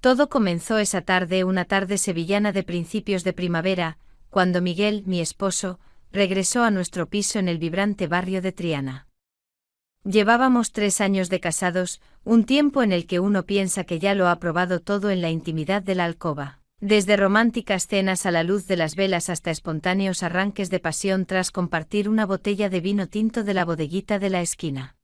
Todo comenzó esa tarde, una tarde sevillana de principios de primavera, cuando Miguel, mi esposo, regresó a nuestro piso en el vibrante barrio de Triana. Llevábamos 3 años de casados, un tiempo en el que uno piensa que ya lo ha probado todo en la intimidad de la alcoba. Desde románticas cenas a la luz de las velas hasta espontáneos arranques de pasión tras compartir una botella de vino tinto de la bodeguita de la esquina.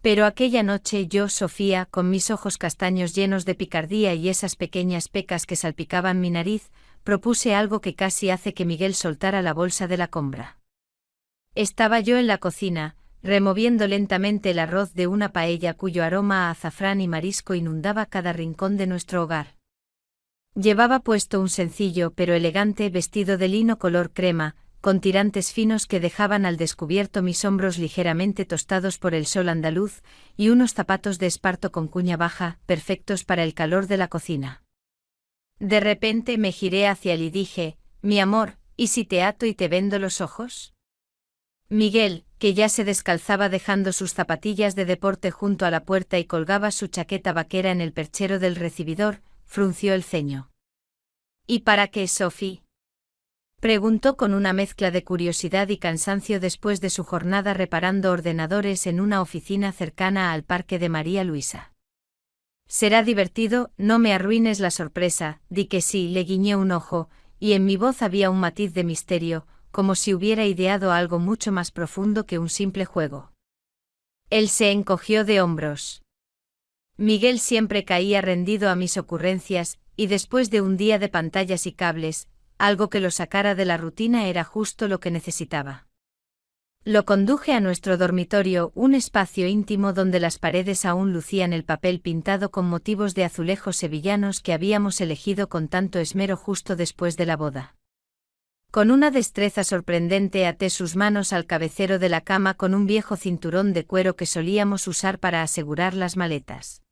Pero aquella noche yo, Sofía, con mis ojos castaños llenos de picardía y esas pequeñas pecas que salpicaban mi nariz, propuse algo que casi hace que Miguel soltara la bolsa de la compra. Estaba yo en la cocina, removiendo lentamente el arroz de una paella cuyo aroma a azafrán y marisco inundaba cada rincón de nuestro hogar. Llevaba puesto un sencillo pero elegante vestido de lino color crema, con tirantes finos que dejaban al descubierto mis hombros ligeramente tostados por el sol andaluz, y unos zapatos de esparto con cuña baja, perfectos para el calor de la cocina. De repente me giré hacia él y dije: «Mi amor, ¿y si te ato y te vendo los ojos?». Miguel, que ya se descalzaba dejando sus zapatillas de deporte junto a la puerta y colgaba su chaqueta vaquera en el perchero del recibidor, frunció el ceño. «¿Y para qué, Sophie?», preguntó con una mezcla de curiosidad y cansancio después de su jornada reparando ordenadores en una oficina cercana al Parque de María Luisa. «Será divertido, no me arruines la sorpresa», di que sí, le guiñé un ojo, y en mi voz había un matiz de misterio, como si hubiera ideado algo mucho más profundo que un simple juego. Él se encogió de hombros. Miguel siempre caía rendido a mis ocurrencias, y después de un día de pantallas y cables, algo que lo sacara de la rutina era justo lo que necesitaba. Lo conduje a nuestro dormitorio, un espacio íntimo donde las paredes aún lucían el papel pintado con motivos de azulejos sevillanos que habíamos elegido con tanto esmero justo después de la boda. Con una destreza sorprendente até sus manos al cabecero de la cama con un viejo cinturón de cuero que solíamos usar para asegurar las maletas.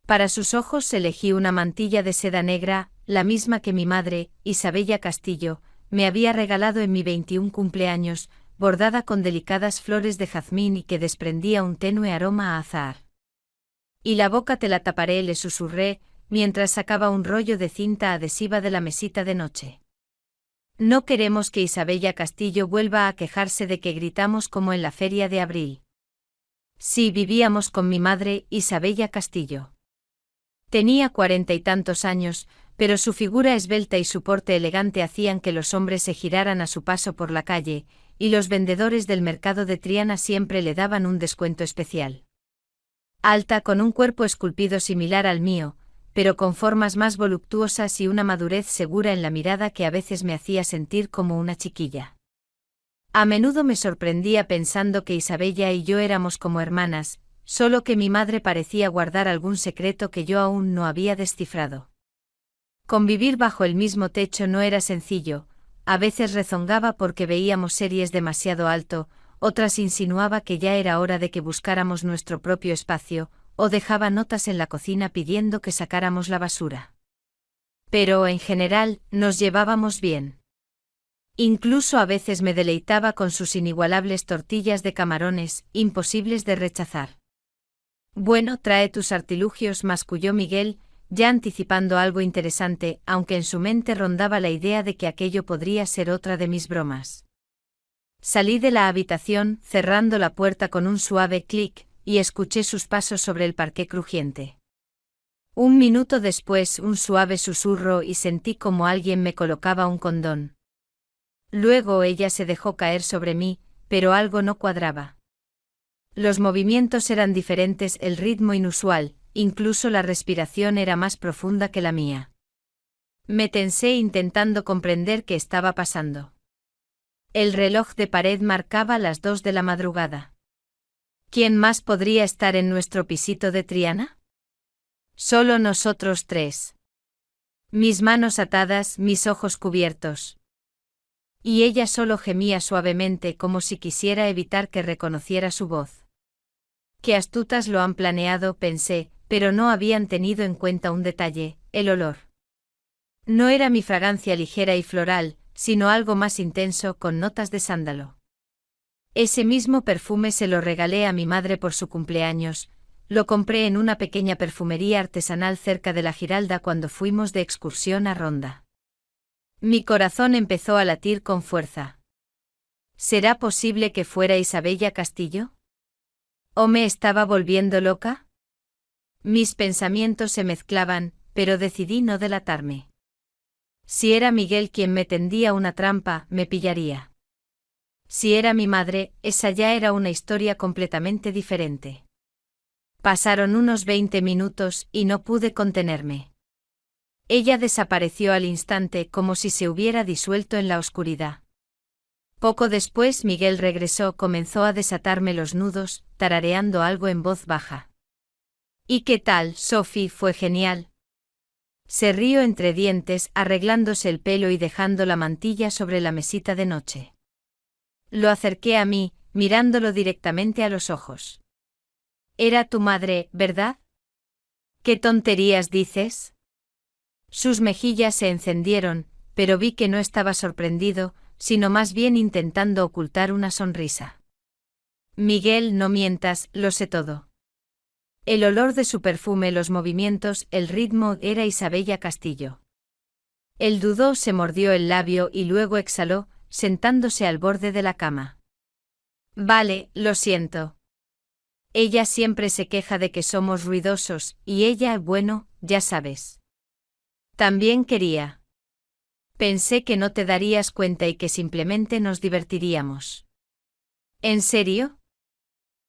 Para sus ojos elegí una mantilla de seda negra, la misma que mi madre, Isabella Castillo, me había regalado en mi 21 cumpleaños, bordada con delicadas flores de jazmín y que desprendía un tenue aroma a azahar. «Y la boca te la taparé», le susurré, mientras sacaba un rollo de cinta adhesiva de la mesita de noche. «No queremos que Isabella Castillo vuelva a quejarse de que gritamos como en la feria de abril». Sí, vivíamos con mi madre, Isabella Castillo. Tenía 40 y tantos años, pero su figura esbelta y su porte elegante hacían que los hombres se giraran a su paso por la calle, y los vendedores del mercado de Triana siempre le daban un descuento especial. Alta, con un cuerpo esculpido similar al mío, pero con formas más voluptuosas y una madurez segura en la mirada que a veces me hacía sentir como una chiquilla. A menudo me sorprendía pensando que Isabella y yo éramos como hermanas, solo que mi madre parecía guardar algún secreto que yo aún no había descifrado. Convivir bajo el mismo techo no era sencillo, a veces rezongaba porque veíamos series demasiado alto, otras insinuaba que ya era hora de que buscáramos nuestro propio espacio, o dejaba notas en la cocina pidiendo que sacáramos la basura. Pero, en general, nos llevábamos bien. Incluso a veces me deleitaba con sus inigualables tortillas de camarones, imposibles de rechazar. «Bueno, trae tus artilugios», masculló Miguel, ya anticipando algo interesante, aunque en su mente rondaba la idea de que aquello podría ser otra de mis bromas. Salí de la habitación, cerrando la puerta con un suave clic, y escuché sus pasos sobre el parqué crujiente. Un minuto después, un suave susurro y sentí como alguien me colocaba un condón. Luego ella se dejó caer sobre mí, pero algo no cuadraba. Los movimientos eran diferentes, el ritmo inusual, incluso la respiración era más profunda que la mía. Me tensé intentando comprender qué estaba pasando. El reloj de pared marcaba las 2 de la madrugada. ¿Quién más podría estar en nuestro pisito de Triana? Solo nosotros 3. Mis manos atadas, mis ojos cubiertos. Y ella solo gemía suavemente como si quisiera evitar que reconociera su voz. Qué astutas lo han planeado, pensé, pero no habían tenido en cuenta un detalle, el olor. No era mi fragancia ligera y floral, sino algo más intenso con notas de sándalo. Ese mismo perfume se lo regalé a mi madre por su cumpleaños, Lo compré en una pequeña perfumería artesanal cerca de la Giralda cuando fuimos de excursión a Ronda. Mi corazón empezó a latir con fuerza. ¿Será posible que fuera Isabella Castillo? ¿O me estaba volviendo loca? Mis pensamientos se mezclaban, pero decidí no delatarme. Si era Miguel quien me tendía una trampa, me pillaría. Si era mi madre, esa ya era una historia completamente diferente. Pasaron unos 20 minutos y no pude contenerme. Ella desapareció al instante como si se hubiera disuelto en la oscuridad. Poco después Miguel regresó, comenzó a desatarme los nudos, tarareando algo en voz baja. ¿Y qué tal, Sophie? Fue genial. Se rió entre dientes, arreglándose el pelo y dejando la mantilla sobre la mesita de noche. Lo acerqué a mí, mirándolo directamente a los ojos. Era tu madre, ¿verdad? ¿Qué tonterías dices? Sus mejillas se encendieron, pero vi que no estaba sorprendido, sino más bien intentando ocultar una sonrisa. Miguel, no mientas, lo sé todo. El olor de su perfume, los movimientos, el ritmo, era Isabella Castillo. Él dudó, se mordió el labio y luego exhaló, sentándose al borde de la cama. Vale, lo siento. Ella siempre se queja de que somos ruidosos, y ella, bueno, ya sabes. También quería. Pensé que no te darías cuenta y que simplemente nos divertiríamos. ¿En serio?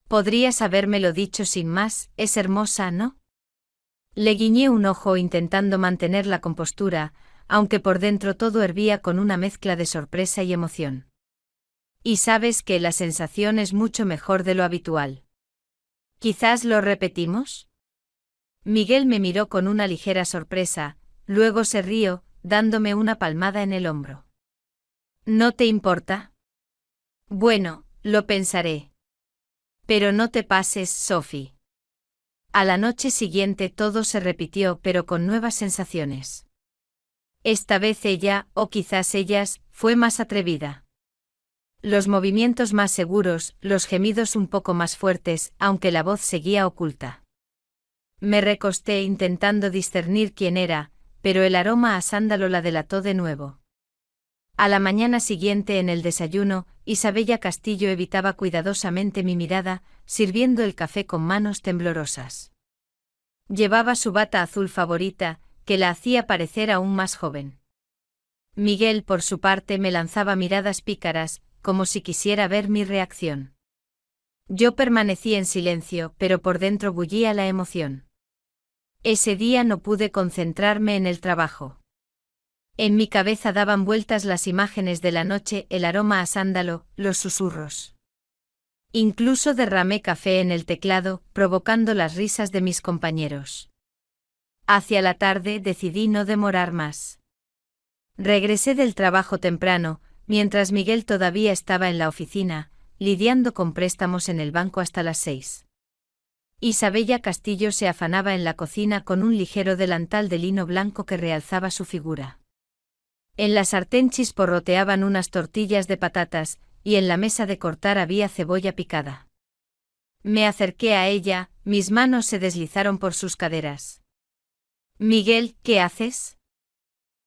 Podrías habérmelo dicho sin más, es hermosa, ¿no? Le guiñé un ojo intentando mantener la compostura, aunque por dentro todo hervía con una mezcla de sorpresa y emoción. Y sabes que la sensación es mucho mejor de lo habitual. ¿Quizás lo repetimos? Miguel me miró con una ligera sorpresa, luego se rió, dándome una palmada en el hombro. ¿No te importa? Bueno, lo pensaré. Pero no te pases, Sophie. A la noche siguiente todo se repitió, pero con nuevas sensaciones. Esta vez ella, o quizás ellas, fue más atrevida. Los movimientos más seguros, los gemidos un poco más fuertes, aunque la voz seguía oculta. Me recosté intentando discernir quién era, pero el aroma a sándalo la delató de nuevo. A la mañana siguiente en el desayuno, Isabella Castillo evitaba cuidadosamente mi mirada, sirviendo el café con manos temblorosas. Llevaba su bata azul favorita, que la hacía parecer aún más joven. Miguel, por su parte, me lanzaba miradas pícaras, como si quisiera ver mi reacción. Yo permanecí en silencio, pero por dentro bullía la emoción. Ese día no pude concentrarme en el trabajo. En mi cabeza daban vueltas las imágenes de la noche, el aroma a sándalo, los susurros. Incluso derramé café en el teclado, provocando las risas de mis compañeros. Hacia la tarde decidí no demorar más. Regresé del trabajo temprano, mientras Miguel todavía estaba en la oficina, lidiando con préstamos en el banco hasta las 6. Isabella Castillo se afanaba en la cocina con un ligero delantal de lino blanco que realzaba su figura. En la sartén chisporroteaban unas tortillas de patatas, y en la mesa de cortar había cebolla picada. Me acerqué a ella, mis manos se deslizaron por sus caderas. Miguel, ¿qué haces?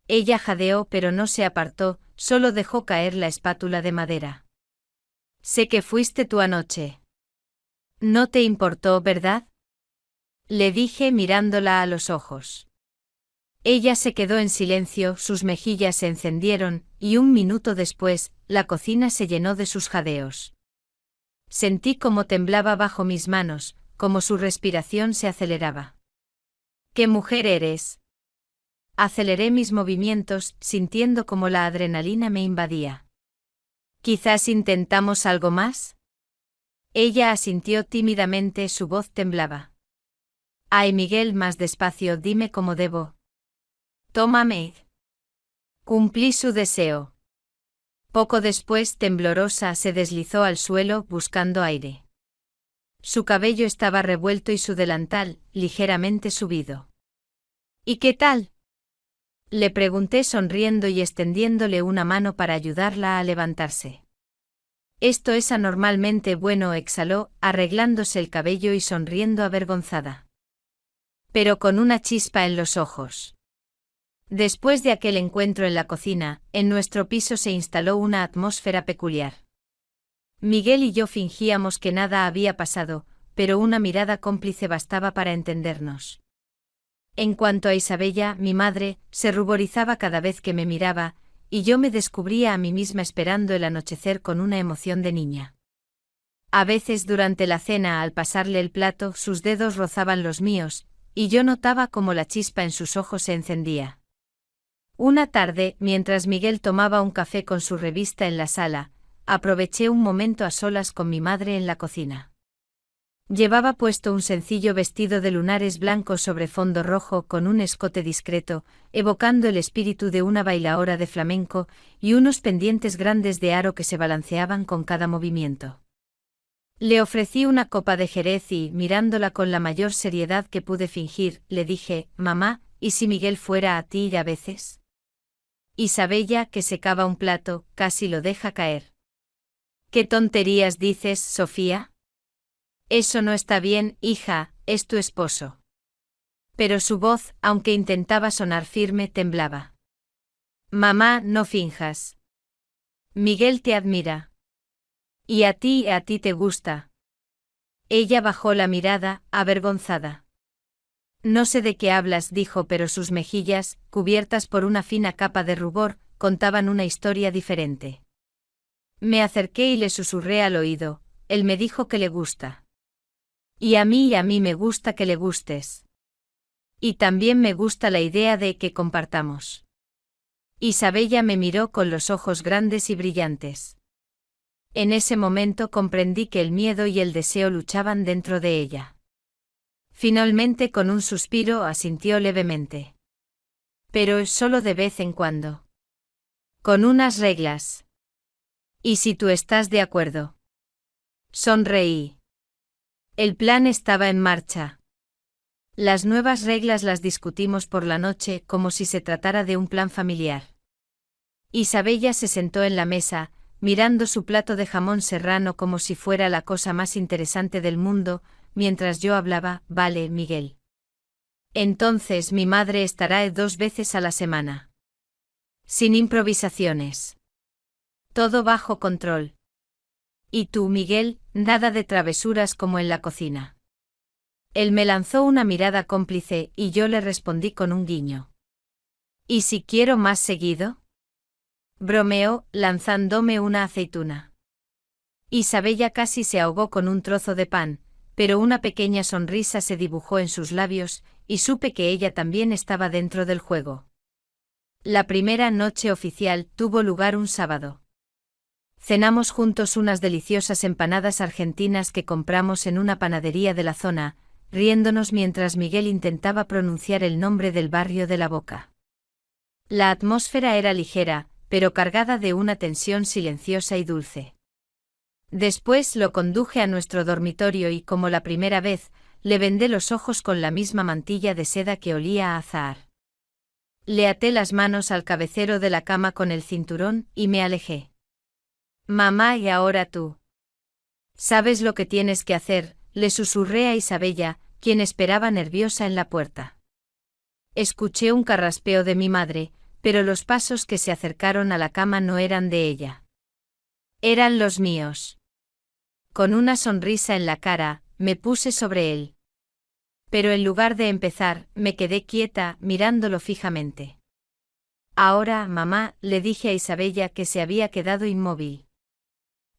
Ella jadeó pero no se apartó, solo dejó caer la espátula de madera. Sé que fuiste tú anoche. No te importó, ¿verdad? Le dije mirándola a los ojos. Ella se quedó en silencio, sus mejillas se encendieron, y un minuto después, la cocina se llenó de sus jadeos. Sentí cómo temblaba bajo mis manos, cómo su respiración se aceleraba. ¿Qué mujer eres? Aceleré mis movimientos, sintiendo cómo la adrenalina me invadía. ¿Quizás intentamos algo más? Ella asintió tímidamente, su voz temblaba. Ay, Miguel, más despacio, dime cómo debo. Tómame. Cumplí su deseo. Poco después, temblorosa, se deslizó al suelo, buscando aire. Su cabello estaba revuelto y su delantal, ligeramente subido. ¿Y qué tal? Le pregunté sonriendo y extendiéndole una mano para ayudarla a levantarse. Esto es anormalmente bueno, exhaló, arreglándose el cabello y sonriendo avergonzada. Pero con una chispa en los ojos. Después de aquel encuentro en la cocina, en nuestro piso se instaló una atmósfera peculiar. Miguel y yo fingíamos que nada había pasado, pero una mirada cómplice bastaba para entendernos. En cuanto a Isabella, mi madre, se ruborizaba cada vez que me miraba, y yo me descubría a mí misma esperando el anochecer con una emoción de niña. A veces durante la cena, al pasarle el plato, sus dedos rozaban los míos, y yo notaba cómo la chispa en sus ojos se encendía. Una tarde, mientras Miguel tomaba un café con su revista en la sala, aproveché un momento a solas con mi madre en la cocina. Llevaba puesto un sencillo vestido de lunares blancos sobre fondo rojo con un escote discreto, evocando el espíritu de una bailaora de flamenco, y unos pendientes grandes de aro que se balanceaban con cada movimiento. Le ofrecí una copa de jerez y, mirándola con la mayor seriedad que pude fingir, le dije: «Mamá, ¿y si Miguel fuera a ti a veces?». Isabella, que secaba un plato, casi lo deja caer. «¿Qué tonterías dices, Sofía? Eso no está bien, hija, es tu esposo». Pero su voz, aunque intentaba sonar firme, temblaba. «Mamá, no finjas. Miguel te admira. Y a ti te gusta». Ella bajó la mirada, avergonzada. «No sé de qué hablas», dijo, pero sus mejillas, cubiertas por una fina capa de rubor, contaban una historia diferente. Me acerqué y le susurré al oído: «Él me dijo que le gusta. Y a mí me gusta que le gustes. Y también me gusta la idea de que compartamos». Isabella me miró con los ojos grandes y brillantes. En ese momento comprendí que el miedo y el deseo luchaban dentro de ella. Finalmente, con un suspiro, asintió levemente. «Pero es solo de vez en cuando. Con unas reglas. ¿Y si tú estás de acuerdo?». Sonreí. El plan estaba en marcha. Las nuevas reglas las discutimos por la noche como si se tratara de un plan familiar. Isabella se sentó en la mesa, mirando su plato de jamón serrano como si fuera la cosa más interesante del mundo, mientras yo hablaba: «Vale, Miguel. Entonces mi madre estará 2 veces a la semana. Sin improvisaciones. Todo bajo control. Y tú, Miguel, nada de travesuras como en la cocina». Él me lanzó una mirada cómplice y yo le respondí con un guiño. «¿Y si quiero más seguido?», bromeó, lanzándome una aceituna. Isabella casi se ahogó con un trozo de pan, pero una pequeña sonrisa se dibujó en sus labios, y supe que ella también estaba dentro del juego. La primera noche oficial tuvo lugar un sábado. Cenamos juntos unas deliciosas empanadas argentinas que compramos en una panadería de la zona, riéndonos mientras Miguel intentaba pronunciar el nombre del barrio de La Boca. La atmósfera era ligera, pero cargada de una tensión silenciosa y dulce. Después lo conduje a nuestro dormitorio y, como la primera vez, le vendé los ojos con la misma mantilla de seda que olía a azahar. Le até las manos al cabecero de la cama con el cinturón y me alejé. «Mamá, y ahora tú. ¿Sabes lo que tienes que hacer?», le susurré a Isabella, quien esperaba nerviosa en la puerta. Escuché un carraspeo de mi madre, pero los pasos que se acercaron a la cama no eran de ella. Eran los míos. Con una sonrisa en la cara, me puse sobre él. Pero en lugar de empezar, me quedé quieta, mirándolo fijamente. «Ahora, mamá», le dije a Isabella, que se había quedado inmóvil.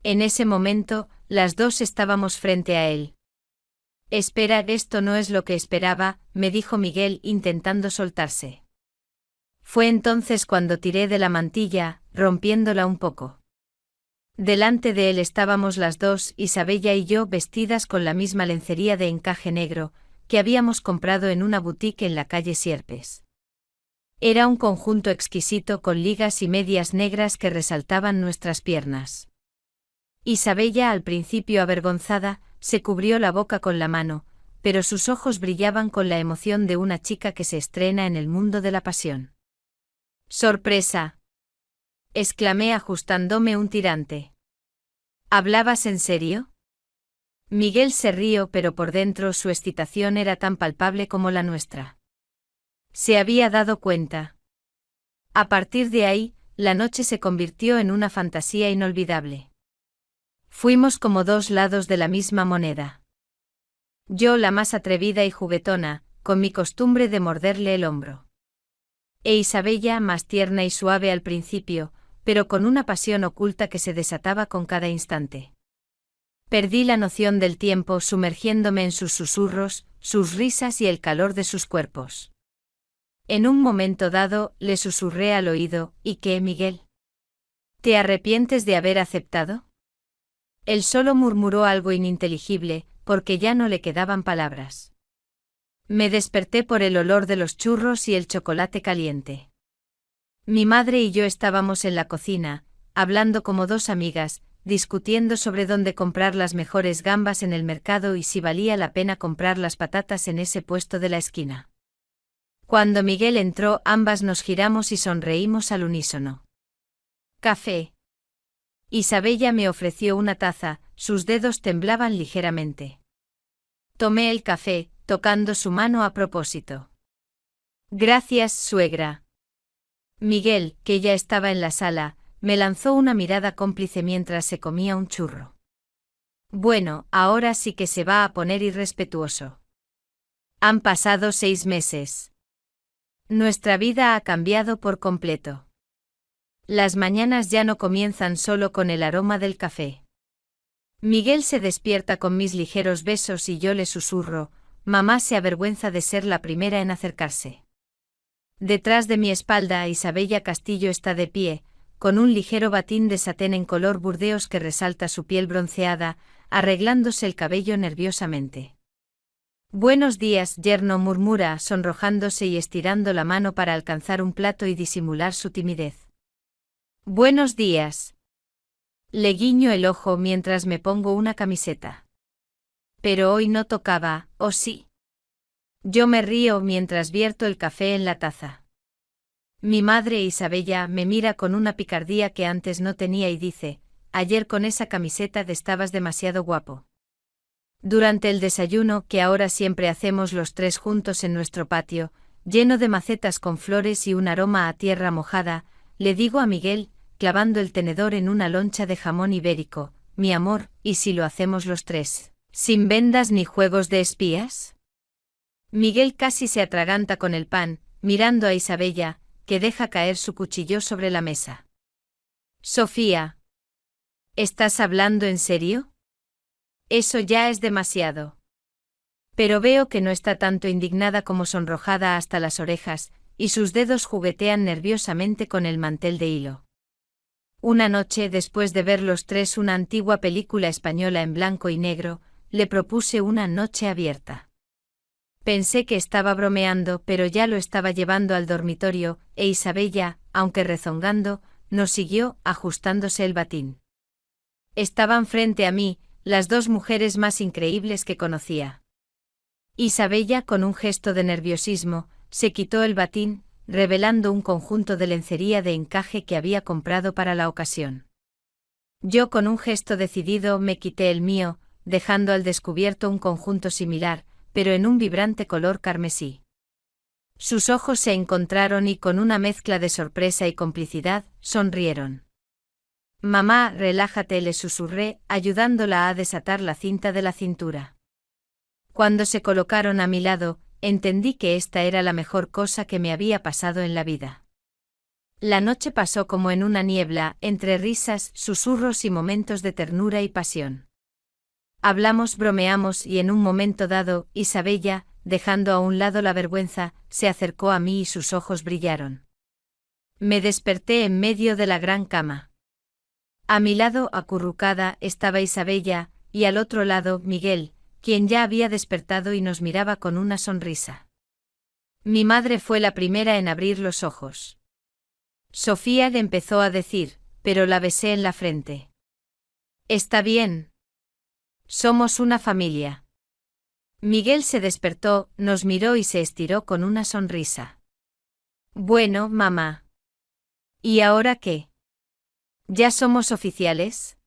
En ese momento, las dos estábamos frente a él. «Espera, esto no es lo que esperaba», me dijo Miguel, intentando soltarse. Fue entonces cuando tiré de la mantilla, rompiéndola un poco. Delante de él estábamos las dos, Isabella y yo, vestidas con la misma lencería de encaje negro, que habíamos comprado en una boutique en la calle Sierpes. Era un conjunto exquisito con ligas y medias negras que resaltaban nuestras piernas. Isabella, al principio avergonzada, se cubrió la boca con la mano, pero sus ojos brillaban con la emoción de una chica que se estrena en el mundo de la pasión. «¡Sorpresa!», exclamé ajustándome un tirante. ¿Hablabas en serio? Miguel se rió, pero por dentro su excitación era tan palpable como la nuestra. Se había dado cuenta. A partir de ahí, la noche se convirtió en una fantasía inolvidable. Fuimos como dos lados de la misma moneda. Yo la más atrevida y juguetona, con mi costumbre de morderle el hombro. E Isabella más tierna y suave al principio, pero con una pasión oculta que se desataba con cada instante. Perdí la noción del tiempo sumergiéndome en sus susurros, sus risas y el calor de sus cuerpos. En un momento dado, le susurré al oído: ¿Y qué, Miguel? ¿Te arrepientes de haber aceptado? Él solo murmuró algo ininteligible, porque ya no le quedaban palabras. Me desperté por el olor de los churros y el chocolate caliente. Mi madre y yo estábamos en la cocina, hablando como dos amigas, discutiendo sobre dónde comprar las mejores gambas en el mercado y si valía la pena comprar las patatas en ese puesto de la esquina. Cuando Miguel entró, ambas nos giramos y sonreímos al unísono. Café. Isabella me ofreció una taza, sus dedos temblaban ligeramente. Tomé el café, tocando su mano a propósito. Gracias, suegra. Miguel, que ya estaba en la sala, me lanzó una mirada cómplice mientras se comía un churro. Bueno, ahora sí que se va a poner irrespetuoso. Han pasado 6 meses. Nuestra vida ha cambiado por completo. Las mañanas ya no comienzan solo con el aroma del café. Miguel se despierta con mis ligeros besos y yo le susurro: mamá se avergüenza de ser la primera en acercarse. Detrás de mi espalda, Isabella Castillo está de pie, con un ligero batín de satén en color burdeos que resalta su piel bronceada, arreglándose el cabello nerviosamente. Buenos días, yerno, murmura, sonrojándose y estirando la mano para alcanzar un plato y disimular su timidez. Buenos días. Le guiño el ojo mientras me pongo una camiseta. Pero hoy no tocaba, ¿o sí? Yo me río mientras vierto el café en la taza. Mi madre Isabella me mira con una picardía que antes no tenía y dice: ayer con esa camiseta estabas demasiado guapo. Durante el desayuno, que ahora siempre hacemos los tres juntos en nuestro patio, lleno de macetas con flores y un aroma a tierra mojada, le digo a Miguel, clavando el tenedor en una loncha de jamón ibérico: mi amor, ¿y si lo hacemos los tres, sin vendas ni juegos de espías? Miguel casi se atraganta con el pan, mirando a Isabella, que deja caer su cuchillo sobre la mesa. Sofía. ¿Estás hablando en serio? Eso ya es demasiado. Pero veo que no está tanto indignada como sonrojada hasta las orejas, y sus dedos juguetean nerviosamente con el mantel de hilo. Una noche, después de ver los tres una antigua película española en blanco y negro, le propuse una noche abierta. Pensé que estaba bromeando, pero ya lo estaba llevando al dormitorio, e Isabella, aunque rezongando, nos siguió, ajustándose el batín. Estaban frente a mí, las dos mujeres más increíbles que conocía. Isabella, con un gesto de nerviosismo, se quitó el batín, revelando un conjunto de lencería de encaje que había comprado para la ocasión. Yo, con un gesto decidido, me quité el mío, dejando al descubierto un conjunto similar, pero en un vibrante color carmesí. Sus ojos se encontraron y, con una mezcla de sorpresa y complicidad, sonrieron. Mamá, relájate, le susurré, ayudándola a desatar la cinta de la cintura. Cuando se colocaron a mi lado, entendí que esta era la mejor cosa que me había pasado en la vida. La noche pasó como en una niebla, entre risas, susurros y momentos de ternura y pasión. Hablamos, bromeamos y en un momento dado, Isabella, dejando a un lado la vergüenza, se acercó a mí y sus ojos brillaron. Me desperté en medio de la gran cama. A mi lado, acurrucada, estaba Isabella, y al otro lado, Miguel, quien ya había despertado y nos miraba con una sonrisa. Mi madre fue la primera en abrir los ojos. Sofía, le empezó a decir, pero la besé en la frente. Está bien. Somos una familia. Miguel se despertó, nos miró y se estiró con una sonrisa. Bueno, mamá. ¿Y ahora qué? ¿Ya somos oficiales?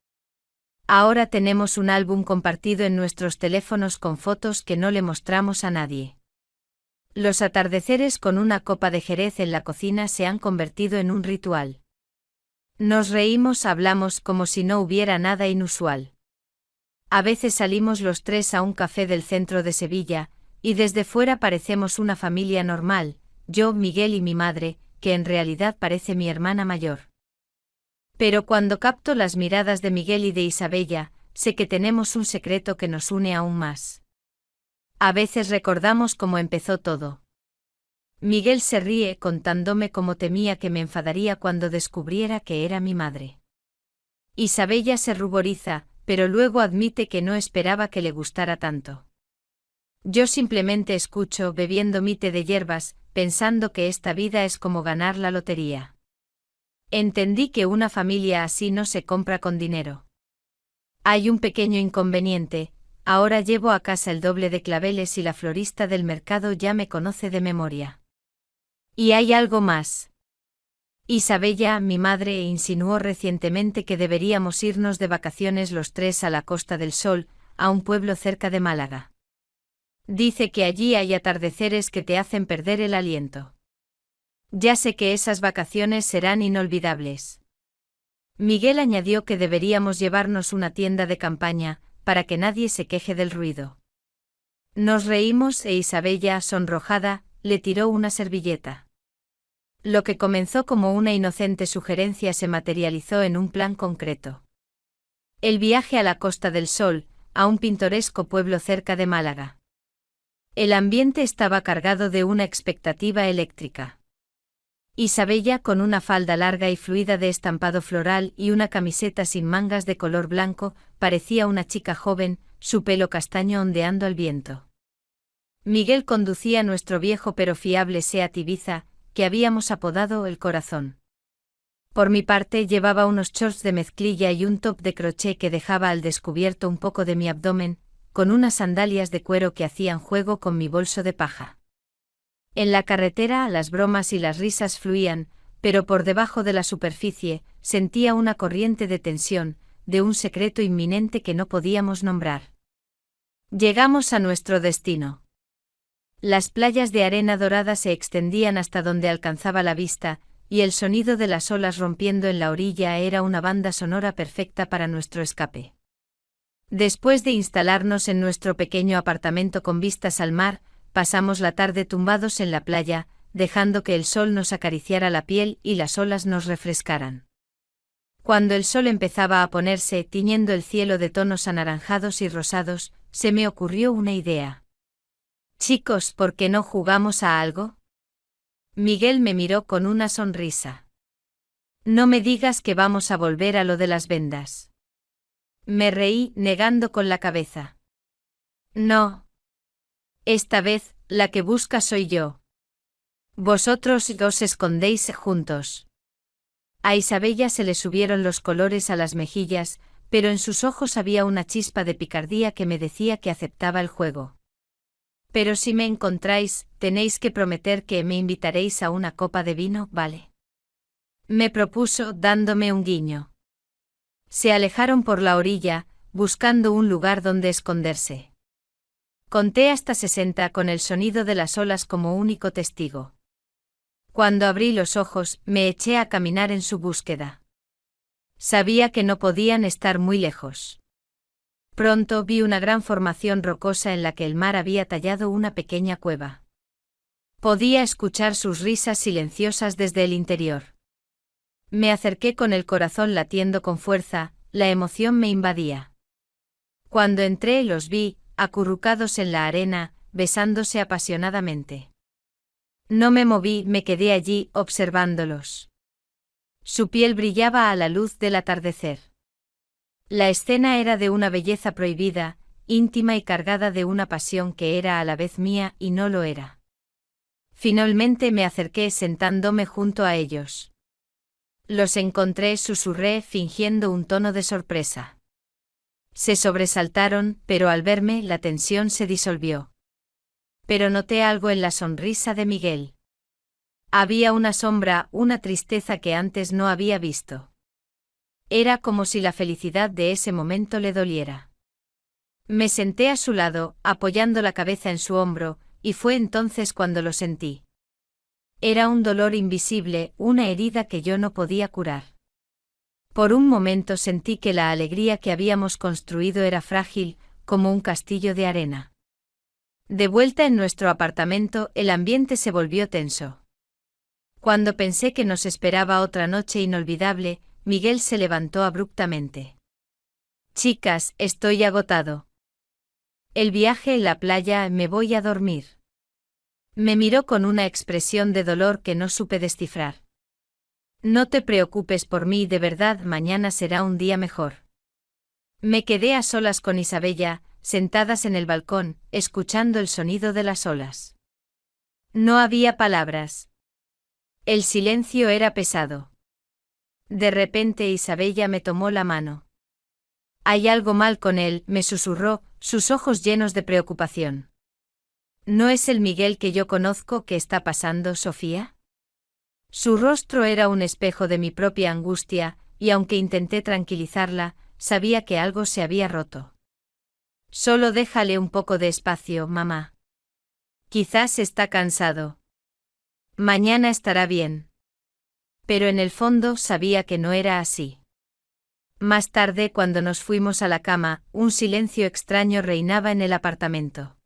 Ahora tenemos un álbum compartido en nuestros teléfonos con fotos que no le mostramos a nadie. Los atardeceres con una copa de jerez en la cocina se han convertido en un ritual. Nos reímos, hablamos como si no hubiera nada inusual. A veces salimos los tres a un café del centro de Sevilla, y desde fuera parecemos una familia normal, yo, Miguel y mi madre, que en realidad parece mi hermana mayor. Pero cuando capto las miradas de Miguel y de Isabella, sé que tenemos un secreto que nos une aún más. A veces recordamos cómo empezó todo. Miguel se ríe contándome cómo temía que me enfadaría cuando descubriera que era mi madre. Isabella se ruboriza, pero luego admite que no esperaba que le gustara tanto. Yo simplemente escucho bebiendo mi té de hierbas, pensando que esta vida es como ganar la lotería. Entendí que una familia así no se compra con dinero. Hay un pequeño inconveniente, ahora llevo a casa el doble de claveles y la florista del mercado ya me conoce de memoria. Y hay algo más. Isabella, mi madre, insinuó recientemente que deberíamos irnos de vacaciones los tres a la Costa del Sol, a un pueblo cerca de Málaga. Dice que allí hay atardeceres que te hacen perder el aliento. Ya sé que esas vacaciones serán inolvidables. Miguel añadió que deberíamos llevarnos una tienda de campaña, para que nadie se queje del ruido. Nos reímos e Isabella, sonrojada, le tiró una servilleta. Lo que comenzó como una inocente sugerencia se materializó en un plan concreto. El viaje a la Costa del Sol, a un pintoresco pueblo cerca de Málaga. El ambiente estaba cargado de una expectativa eléctrica. Isabella, con una falda larga y fluida de estampado floral y una camiseta sin mangas de color blanco, parecía una chica joven, su pelo castaño ondeando al viento. Miguel conducía nuestro viejo pero fiable Seat Ibiza, que habíamos apodado El Corazón. Por mi parte llevaba unos shorts de mezclilla y un top de crochet que dejaba al descubierto un poco de mi abdomen, con unas sandalias de cuero que hacían juego con mi bolso de paja. En la carretera las bromas y las risas fluían, pero por debajo de la superficie sentía una corriente de tensión, de un secreto inminente que no podíamos nombrar. Llegamos a nuestro destino. Las playas de arena dorada se extendían hasta donde alcanzaba la vista, y el sonido de las olas rompiendo en la orilla era una banda sonora perfecta para nuestro escape. Después de instalarnos en nuestro pequeño apartamento con vistas al mar, pasamos la tarde tumbados en la playa, dejando que el sol nos acariciara la piel y las olas nos refrescaran. Cuando el sol empezaba a ponerse, tiñendo el cielo de tonos anaranjados y rosados, se me ocurrió una idea. Chicos, ¿por qué no jugamos a algo? Miguel me miró con una sonrisa. No me digas que vamos a volver a lo de las vendas. Me reí, negando con la cabeza. No. Esta vez, la que busca soy yo. Vosotros os escondéis juntos. A Isabella se le subieron los colores a las mejillas, pero en sus ojos había una chispa de picardía que me decía que aceptaba el juego. Pero si me encontráis, tenéis que prometer que me invitaréis a una copa de vino, ¿vale? Me propuso, dándome un guiño. Se alejaron por la orilla, buscando un lugar donde esconderse. Conté hasta 60 con el sonido de las olas como único testigo. Cuando abrí los ojos, me eché a caminar en su búsqueda. Sabía que no podían estar muy lejos. Pronto vi una gran formación rocosa en la que el mar había tallado una pequeña cueva. Podía escuchar sus risas silenciosas desde el interior. Me acerqué con el corazón latiendo con fuerza, la emoción me invadía. Cuando entré los vi, acurrucados en la arena, besándose apasionadamente. No me moví, me quedé allí, observándolos. Su piel brillaba a la luz del atardecer. La escena era de una belleza prohibida, íntima y cargada de una pasión que era a la vez mía y no lo era. Finalmente me acerqué sentándome junto a ellos. Los encontré, susurré, fingiendo un tono de sorpresa. Se sobresaltaron, pero al verme la tensión se disolvió. Pero noté algo en la sonrisa de Miguel. Había una sombra, una tristeza que antes no había visto. Era como si la felicidad de ese momento le doliera. Me senté a su lado, apoyando la cabeza en su hombro, y fue entonces cuando lo sentí. Era un dolor invisible, una herida que yo no podía curar. Por un momento sentí que la alegría que habíamos construido era frágil, como un castillo de arena. De vuelta en nuestro apartamento, el ambiente se volvió tenso. Cuando pensé que nos esperaba otra noche inolvidable, Miguel se levantó abruptamente. Chicas, estoy agotado. El viaje en la playa, me voy a dormir. Me miró con una expresión de dolor que no supe descifrar. No te preocupes por mí, de verdad, mañana será un día mejor. Me quedé a solas con Isabella, sentadas en el balcón, escuchando el sonido de las olas. No había palabras. El silencio era pesado. De repente Isabella me tomó la mano. Hay algo mal con él, me susurró, sus ojos llenos de preocupación. ¿No es el Miguel que yo conozco que está pasando, Sofía? Su rostro era un espejo de mi propia angustia, y aunque intenté tranquilizarla, sabía que algo se había roto. Solo déjale un poco de espacio, mamá. Quizás está cansado. Mañana estará bien. Pero en el fondo sabía que no era así. Más tarde, cuando nos fuimos a la cama, un silencio extraño reinaba en el apartamento.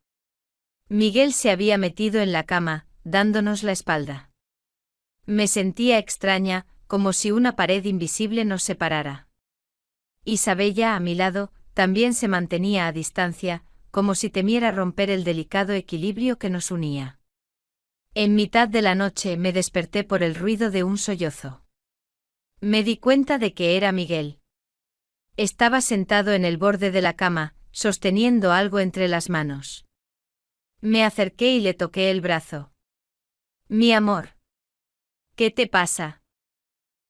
Miguel se había metido en la cama, dándonos la espalda. Me sentía extraña, como si una pared invisible nos separara. Isabella, a mi lado, también se mantenía a distancia, como si temiera romper el delicado equilibrio que nos unía. En mitad de la noche me desperté por el ruido de un sollozo. Me di cuenta de que era Miguel. Estaba sentado en el borde de la cama, sosteniendo algo entre las manos. Me acerqué y le toqué el brazo. Mi amor. ¿Qué te pasa?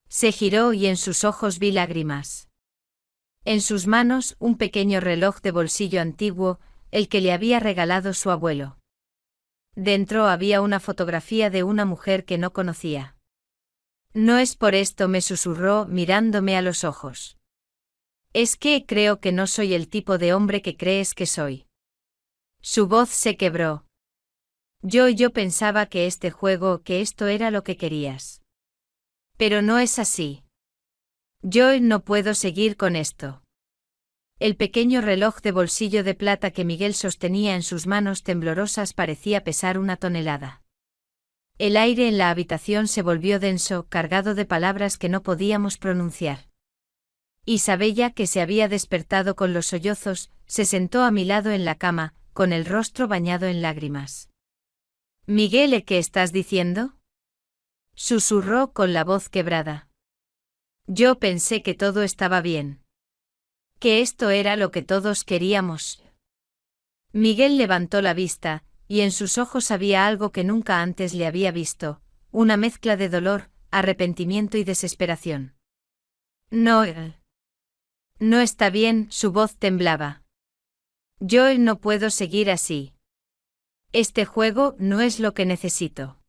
Se giró y en sus ojos vi lágrimas. En sus manos, un pequeño reloj de bolsillo antiguo, el que le había regalado su abuelo. Dentro había una fotografía de una mujer que no conocía. No es por esto, me susurró, mirándome a los ojos. Es que creo que no soy el tipo de hombre que crees que soy. Su voz se quebró. Yo pensaba que este juego, que esto era lo que querías. Pero no es así. Yo no puedo seguir con esto. El pequeño reloj de bolsillo de plata que Miguel sostenía en sus manos temblorosas parecía pesar 1 tonelada. El aire en la habitación se volvió denso, cargado de palabras que no podíamos pronunciar. Isabella, que se había despertado con los sollozos, se sentó a mi lado en la cama, con el rostro bañado en lágrimas. Miguel, ¿qué estás diciendo? Susurró con la voz quebrada. Yo pensé que todo estaba bien. Que esto era lo que todos queríamos. Miguel levantó la vista, y en sus ojos había algo que nunca antes le había visto, una mezcla de dolor, arrepentimiento y desesperación. No. No está bien, su voz temblaba. Yo no puedo seguir así. Este juego no es lo que necesito.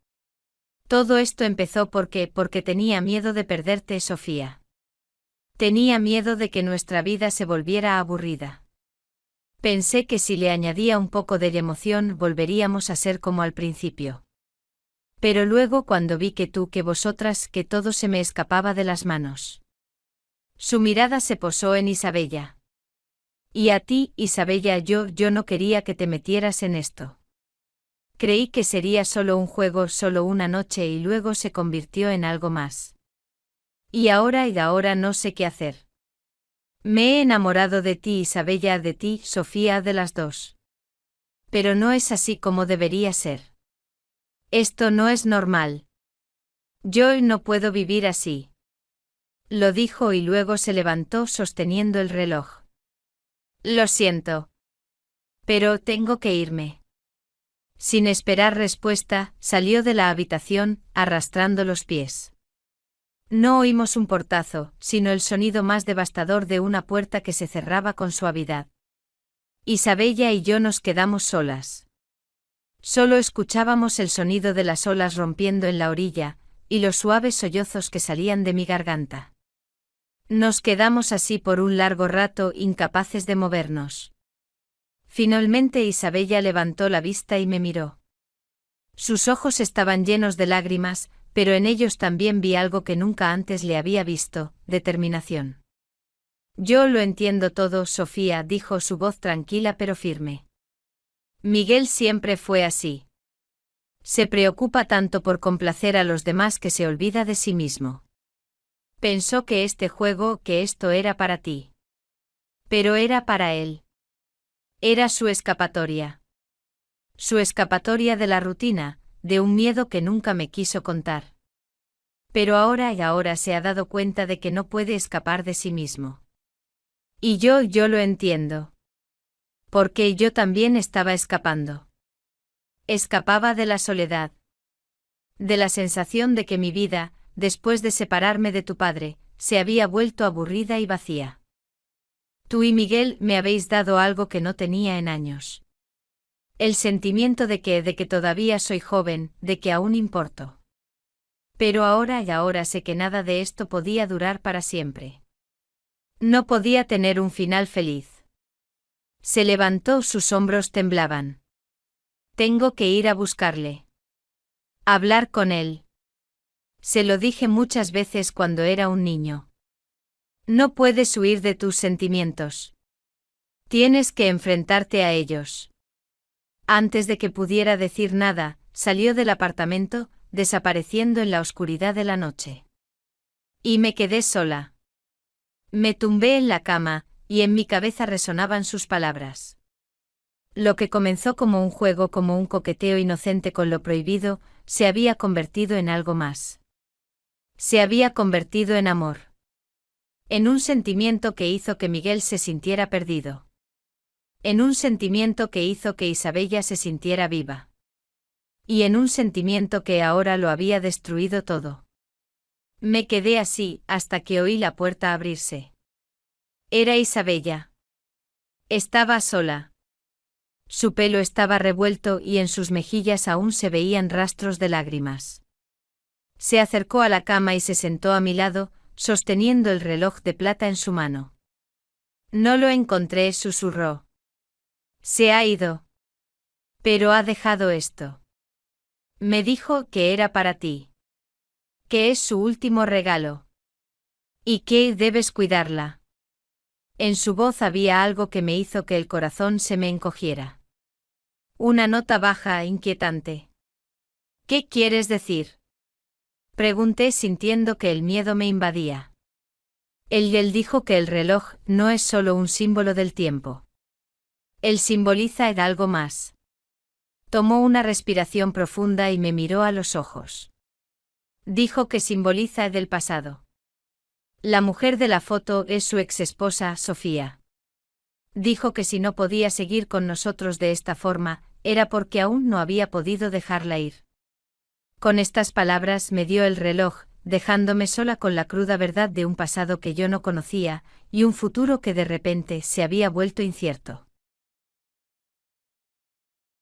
Todo esto empezó porque tenía miedo de perderte, Sofía. Tenía miedo de que nuestra vida se volviera aburrida. Pensé que si le añadía un poco de emoción volveríamos a ser como al principio. Pero luego cuando vi que vosotras, que todo se me escapaba de las manos. Su mirada se posó en Isabella. Y a ti, Isabella, yo no quería que te metieras en esto. Creí que sería solo un juego, solo una noche y luego se convirtió en algo más. Y ahora no sé qué hacer. Me he enamorado de ti, Isabella, de ti, Sofía, de las dos. Pero no es así como debería ser. Esto no es normal. Yo no puedo vivir así. Lo dijo y luego se levantó sosteniendo el reloj. Lo siento. Pero tengo que irme. Sin esperar respuesta, salió de la habitación, arrastrando los pies. No oímos un portazo, sino el sonido más devastador de una puerta que se cerraba con suavidad. Isabella y yo nos quedamos solas. Solo escuchábamos el sonido de las olas rompiendo en la orilla, y los suaves sollozos que salían de mi garganta. Nos quedamos así por un largo rato, incapaces de movernos. Finalmente Isabella levantó la vista y me miró. Sus ojos estaban llenos de lágrimas, pero en ellos también vi algo que nunca antes le había visto: determinación. Yo lo entiendo todo, Sofía, dijo su voz tranquila pero firme. Miguel siempre fue así. Se preocupa tanto por complacer a los demás que se olvida de sí mismo. Pensó que que esto era para ti. Pero era para él. Era su escapatoria. Su escapatoria de la rutina, de un miedo que nunca me quiso contar. Pero ahora se ha dado cuenta de que no puede escapar de sí mismo. Y yo lo entiendo. Porque yo también estaba escapando. Escapaba de la soledad. De la sensación de que mi vida, después de separarme de tu padre, se había vuelto aburrida y vacía. Tú y Miguel me habéis dado algo que no tenía en años. El sentimiento de que todavía soy joven, de que aún importo. Pero ahora sé que nada de esto podía durar para siempre. No podía tener un final feliz. Se levantó, sus hombros temblaban. Tengo que ir a buscarle. Hablar con él. Se lo dije muchas veces cuando era un niño. No puedes huir de tus sentimientos. Tienes que enfrentarte a ellos. Antes de que pudiera decir nada, salió del apartamento, desapareciendo en la oscuridad de la noche. Y me quedé sola. Me tumbé en la cama, y en mi cabeza resonaban sus palabras. Lo que comenzó como un juego, como un coqueteo inocente con lo prohibido, se había convertido en algo más. Se había convertido en amor. En un sentimiento que hizo que Miguel se sintiera perdido. En un sentimiento que hizo que Isabella se sintiera viva. Y en un sentimiento que ahora lo había destruido todo. Me quedé así, hasta que oí la puerta abrirse. Era Isabella. Estaba sola. Su pelo estaba revuelto y en sus mejillas aún se veían rastros de lágrimas. Se acercó a la cama y se sentó a mi lado, sosteniendo el reloj de plata en su mano. No lo encontré, susurró. Se ha ido. Pero ha dejado esto. Me dijo que era para ti. Que es su último regalo. Y que debes cuidarla. En su voz había algo que me hizo que el corazón se me encogiera. Una nota baja, inquietante. ¿Qué quieres decir? Pregunté sintiendo que el miedo me invadía. Él dijo que el reloj no es solo un símbolo del tiempo. Él simboliza algo más. Tomó una respiración profunda y me miró a los ojos. Dijo que simboliza el pasado. La mujer de la foto es su exesposa, Sofía. Dijo que si no podía seguir con nosotros de esta forma, era porque aún no había podido dejarla ir. Con estas palabras me dio el reloj, dejándome sola con la cruda verdad de un pasado que yo no conocía, y un futuro que de repente se había vuelto incierto.